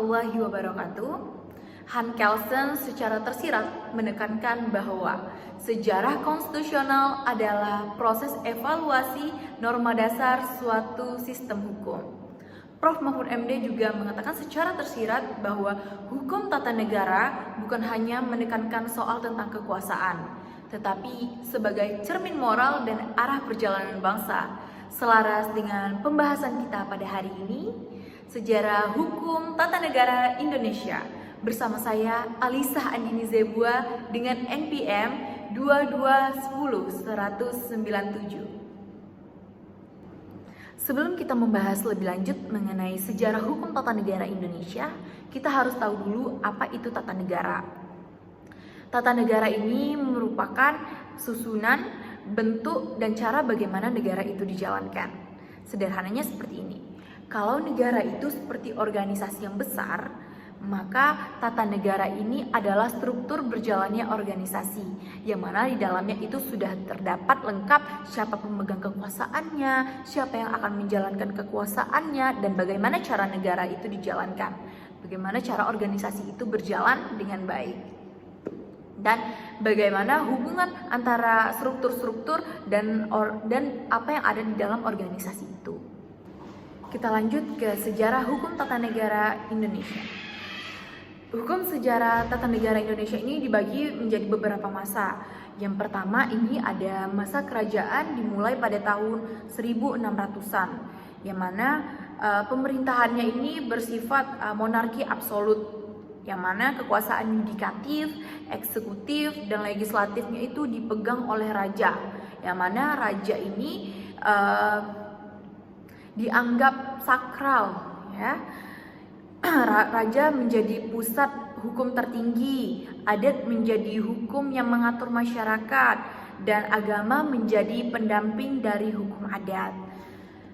warahmatullahi wabarakatuh. Han Kelsen secara tersirat menekankan bahwa sejarah konstitusional adalah proses evaluasi norma dasar suatu sistem hukum. Prof. Mahfud MD juga mengatakan secara tersirat bahwa hukum tata negara bukan hanya menekankan soal tentang kekuasaan, tetapi sebagai cermin moral dan arah perjalanan bangsa. Selaras dengan pembahasan kita pada hari ini, sejarah hukum tata negara Indonesia, bersama saya Alisah Andini Zebua dengan NPM 2210-197. Sebelum kita membahas lebih lanjut mengenai sejarah hukum tata negara Indonesia, kita harus tahu dulu apa itu tata negara. Tata negara ini merupakan susunan, bentuk, dan cara bagaimana negara itu dijalankan. Sederhananya seperti ini. Kalau negara itu seperti organisasi yang besar, maka tata negara ini adalah struktur berjalannya organisasi, yang mana di dalamnya itu sudah terdapat lengkap siapa pemegang kekuasaannya, siapa yang akan menjalankan kekuasaannya, dan bagaimana cara negara itu dijalankan, bagaimana cara organisasi itu berjalan dengan baik, dan bagaimana hubungan antara struktur-struktur dan apa yang ada di dalam organisasi itu. Kita lanjut ke sejarah hukum tata negara Indonesia. Hukum sejarah tata negara Indonesia ini dibagi menjadi beberapa masa. Yang pertama ini ada masa kerajaan dimulai pada tahun 1600-an, yang mana pemerintahannya ini bersifat monarki absolut, yang mana kekuasaan yudikatif, eksekutif, dan legislatifnya itu dipegang oleh raja, yang mana raja ini dianggap sakral, ya. Raja menjadi pusat hukum tertinggi, adat menjadi hukum yang mengatur masyarakat, dan agama menjadi pendamping dari hukum adat.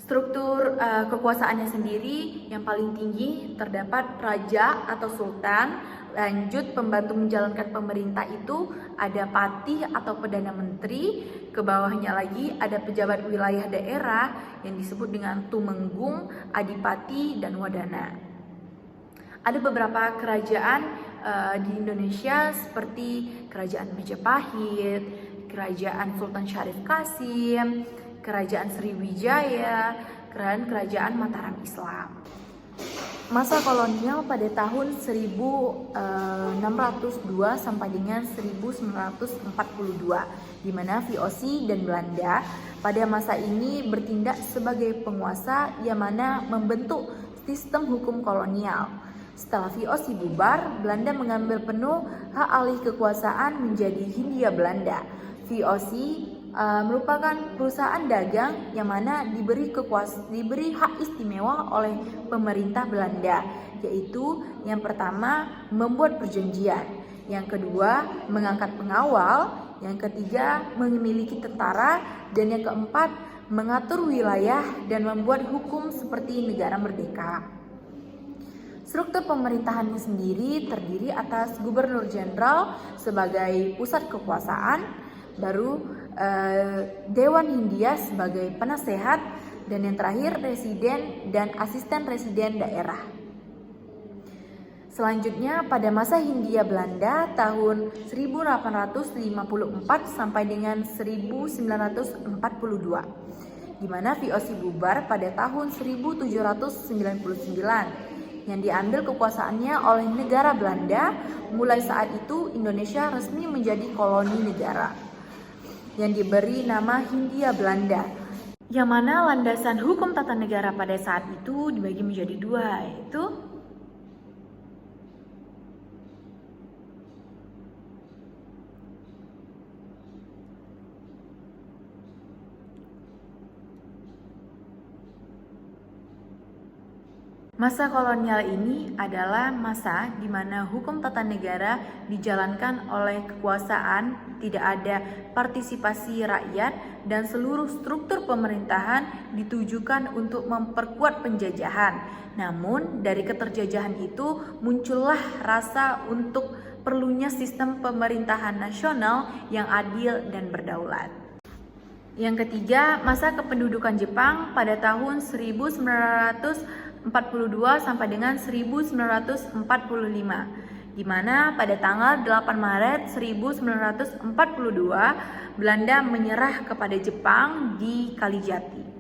Struktur kekuasaannya sendiri yang paling tinggi terdapat raja atau sultan, lanjut pembantu menjalankan pemerintah itu ada patih atau perdana menteri, ke bawahnya lagi ada pejabat wilayah daerah yang disebut dengan tumenggung, adipati, dan wadana. Ada beberapa kerajaan di Indonesia seperti Kerajaan Majapahit, Kerajaan Sultan Syarif Qasim, Kerajaan Sriwijaya, dan Kerajaan Mataram Islam. Masa kolonial pada tahun 1602 sampai dengan 1942, di mana VOC dan Belanda pada masa ini bertindak sebagai penguasa yang mana membentuk sistem hukum kolonial. Setelah VOC bubar, Belanda mengambil penuh hak alih kekuasaan menjadi Hindia Belanda. VOC merupakan perusahaan dagang yang mana diberi hak istimewa oleh pemerintah Belanda, yaitu yang pertama membuat perjanjian, yang kedua mengangkat pengawal, yang ketiga memiliki tentara, dan yang keempat mengatur wilayah dan membuat hukum seperti negara merdeka. Struktur pemerintahannya sendiri terdiri atas gubernur jenderal sebagai pusat kekuasaan, baru Dewan Hindia sebagai penasehat, dan yang terakhir residen dan asisten residen daerah. Selanjutnya pada masa Hindia Belanda tahun 1854 sampai dengan 1942, di mana VOC bubar pada tahun 1799. Yang diambil kekuasaannya oleh negara Belanda. Mulai saat itu Indonesia resmi menjadi koloni negara yang diberi nama Hindia Belanda, yang mana landasan hukum tata negara pada saat itu dibagi menjadi dua, yaitu masa kolonial. Ini adalah masa di mana hukum tata negara dijalankan oleh kekuasaan, tidak ada partisipasi rakyat, dan seluruh struktur pemerintahan ditujukan untuk memperkuat penjajahan. Namun dari keterjajahan itu muncullah rasa untuk perlunya sistem pemerintahan nasional yang adil dan berdaulat. Yang ketiga, masa kependudukan Jepang pada tahun 1900 sampai dengan 1945, di mana pada tanggal 8 Maret 1942 Belanda menyerah kepada Jepang di Kalijati.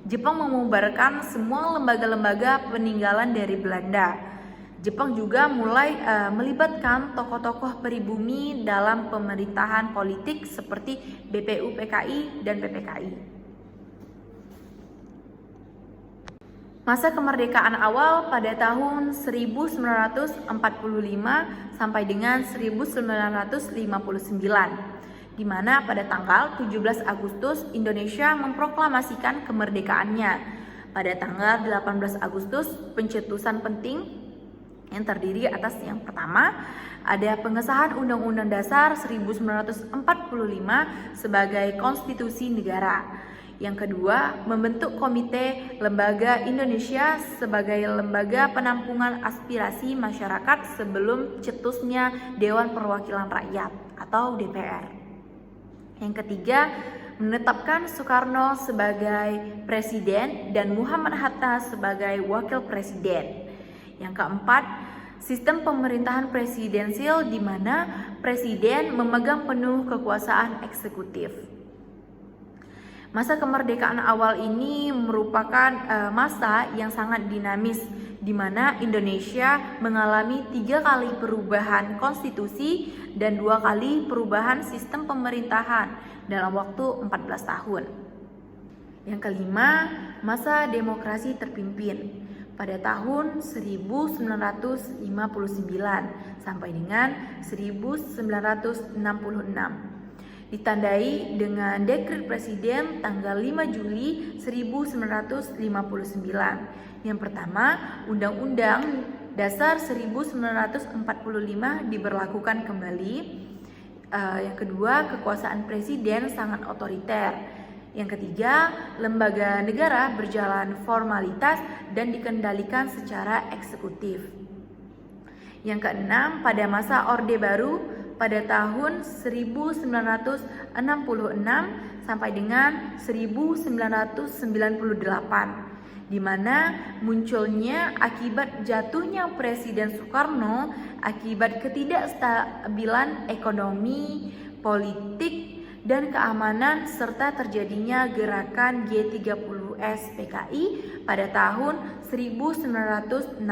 Jepang membubarkan semua lembaga-lembaga peninggalan dari Belanda. Jepang juga mulai melibatkan tokoh-tokoh pribumi dalam pemerintahan politik seperti BPUPKI dan PPKI. Masa kemerdekaan awal pada tahun 1945 sampai dengan 1959. Di mana pada tanggal 17 Agustus Indonesia memproklamasikan kemerdekaannya. Pada tanggal 18 Agustus pencetusan penting yang terdiri atas yang pertama ada pengesahan Undang-Undang Dasar 1945 sebagai konstitusi negara. Yang kedua, membentuk Komite Lembaga Indonesia sebagai lembaga penampungan aspirasi masyarakat sebelum cetusnya Dewan Perwakilan Rakyat atau DPR. Yang ketiga, menetapkan Soekarno sebagai presiden dan Muhammad Hatta sebagai wakil presiden. Yang keempat, sistem pemerintahan presidensial di mana presiden memegang penuh kekuasaan eksekutif. Masa kemerdekaan awal ini merupakan masa yang sangat dinamis, di mana Indonesia mengalami 3 kali perubahan konstitusi dan 2 kali perubahan sistem pemerintahan dalam waktu 14 tahun. Yang kelima, masa demokrasi terpimpin pada tahun 1959 sampai dengan 1966. Ditandai dengan Dekret Presiden tanggal 5 Juli 1959. Yang pertama, Undang-Undang Dasar 1945 diberlakukan kembali. Yang kedua, kekuasaan presiden sangat otoriter. Yang ketiga, lembaga negara berjalan formalitas dan dikendalikan secara eksekutif. Yang keenam, pada masa Orde Baru pada tahun 1966 sampai dengan 1998, di mana munculnya akibat jatuhnya Presiden Soekarno akibat ketidakstabilan ekonomi, politik, dan keamanan serta terjadinya gerakan G30S PKI pada tahun 1965.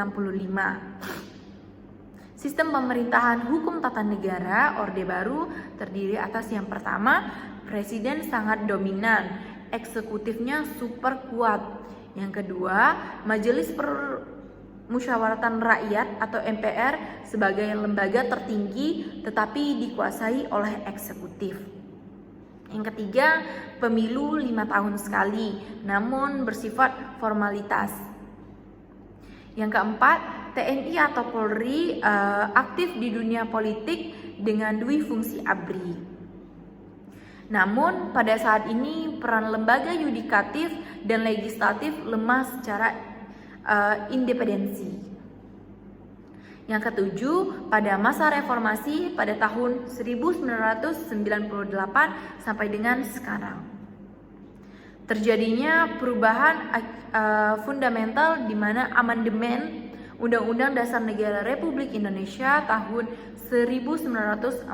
Sistem pemerintahan hukum tata negara Orde Baru terdiri atas yang pertama, presiden sangat dominan, eksekutifnya super kuat. Yang kedua, Majelis Permusyawaratan Rakyat atau MPR sebagai lembaga tertinggi tetapi dikuasai oleh eksekutif. Yang ketiga, pemilu 5 tahun sekali namun bersifat formalitas. Yang keempat, TNI atau Polri aktif di dunia politik dengan dui fungsi ABRI. Namun pada saat ini peran lembaga yudikatif dan legislatif lemah secara independensi. Yang ketujuh, pada masa reformasi pada tahun 1998 sampai dengan sekarang, terjadinya perubahan fundamental di mana amandemen Undang-Undang Dasar Negara Republik Indonesia tahun 1945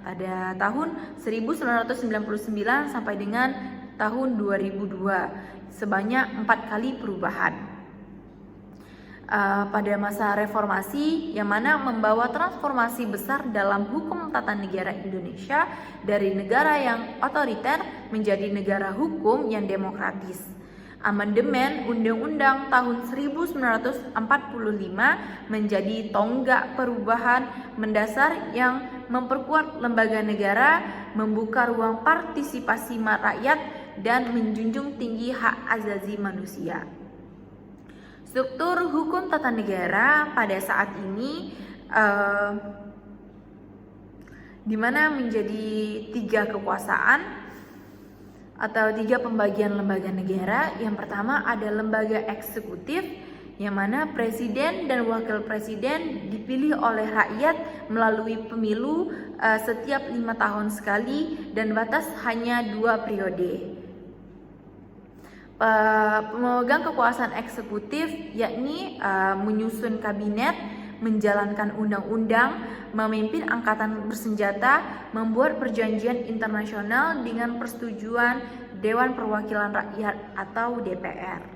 pada tahun 1999 sampai dengan tahun 2002 sebanyak 4 kali perubahan. Pada masa reformasi yang mana membawa transformasi besar dalam hukum tata negara Indonesia dari negara yang otoriter menjadi negara hukum yang demokratis. Amandemen Undang-Undang tahun 1945 menjadi tonggak perubahan mendasar yang memperkuat lembaga negara, membuka ruang partisipasi rakyat, dan menjunjung tinggi hak asasi manusia. Struktur hukum tata negara pada saat ini di mana menjadi 3 kekuasaan atau 3 pembagian lembaga negara. Yang pertama ada lembaga eksekutif, yang mana presiden dan wakil presiden dipilih oleh rakyat melalui pemilu setiap 5 tahun sekali dan batas hanya 2 periode. Pemegang kekuasaan eksekutif yakni menyusun kabinet, menjalankan undang-undang, memimpin angkatan bersenjata, membuat perjanjian internasional dengan persetujuan Dewan Perwakilan Rakyat atau DPR.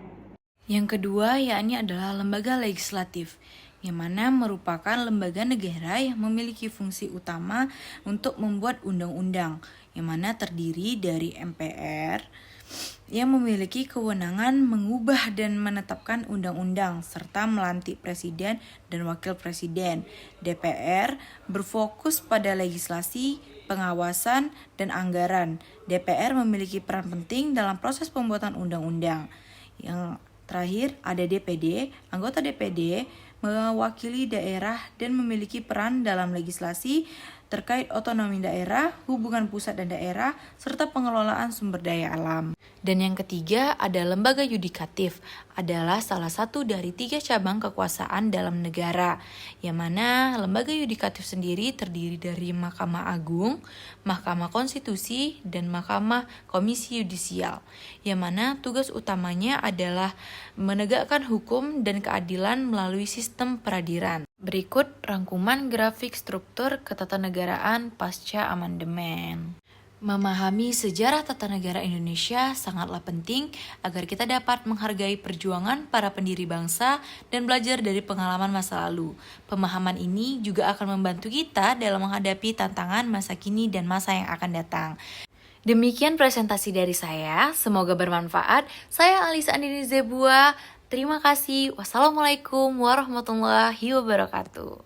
Yang kedua yakni adalah lembaga legislatif, yang mana merupakan lembaga negara yang memiliki fungsi utama untuk membuat undang-undang, yang mana terdiri dari MPR yang memiliki kewenangan mengubah dan menetapkan undang-undang serta melantik presiden dan wakil presiden. DPR berfokus pada legislasi, pengawasan, dan anggaran. DPR memiliki peran penting dalam proses pembuatan undang-undang. Yang terakhir ada DPD. Anggota DPD mewakili daerah dan memiliki peran dalam legislasi terkait otonomi daerah, hubungan pusat dan daerah, serta pengelolaan sumber daya alam. Dan yang ketiga ada lembaga yudikatif, adalah salah satu dari 3 cabang kekuasaan dalam negara, yang mana lembaga yudikatif sendiri terdiri dari Mahkamah Agung, Mahkamah Konstitusi, dan Mahkamah Komisi Yudisial, yang mana tugas utamanya adalah menegakkan hukum dan keadilan melalui sistem peradilan. Berikut rangkuman grafik struktur ketatanegaraan pasca amandemen. Memahami sejarah tata negara Indonesia sangatlah penting agar kita dapat menghargai perjuangan para pendiri bangsa dan belajar dari pengalaman masa lalu. Pemahaman ini juga akan membantu kita dalam menghadapi tantangan masa kini dan masa yang akan datang. Demikian presentasi dari saya, semoga bermanfaat. Saya Alisa Andini Zebua, terima kasih. Wassalamualaikum warahmatullahi wabarakatuh.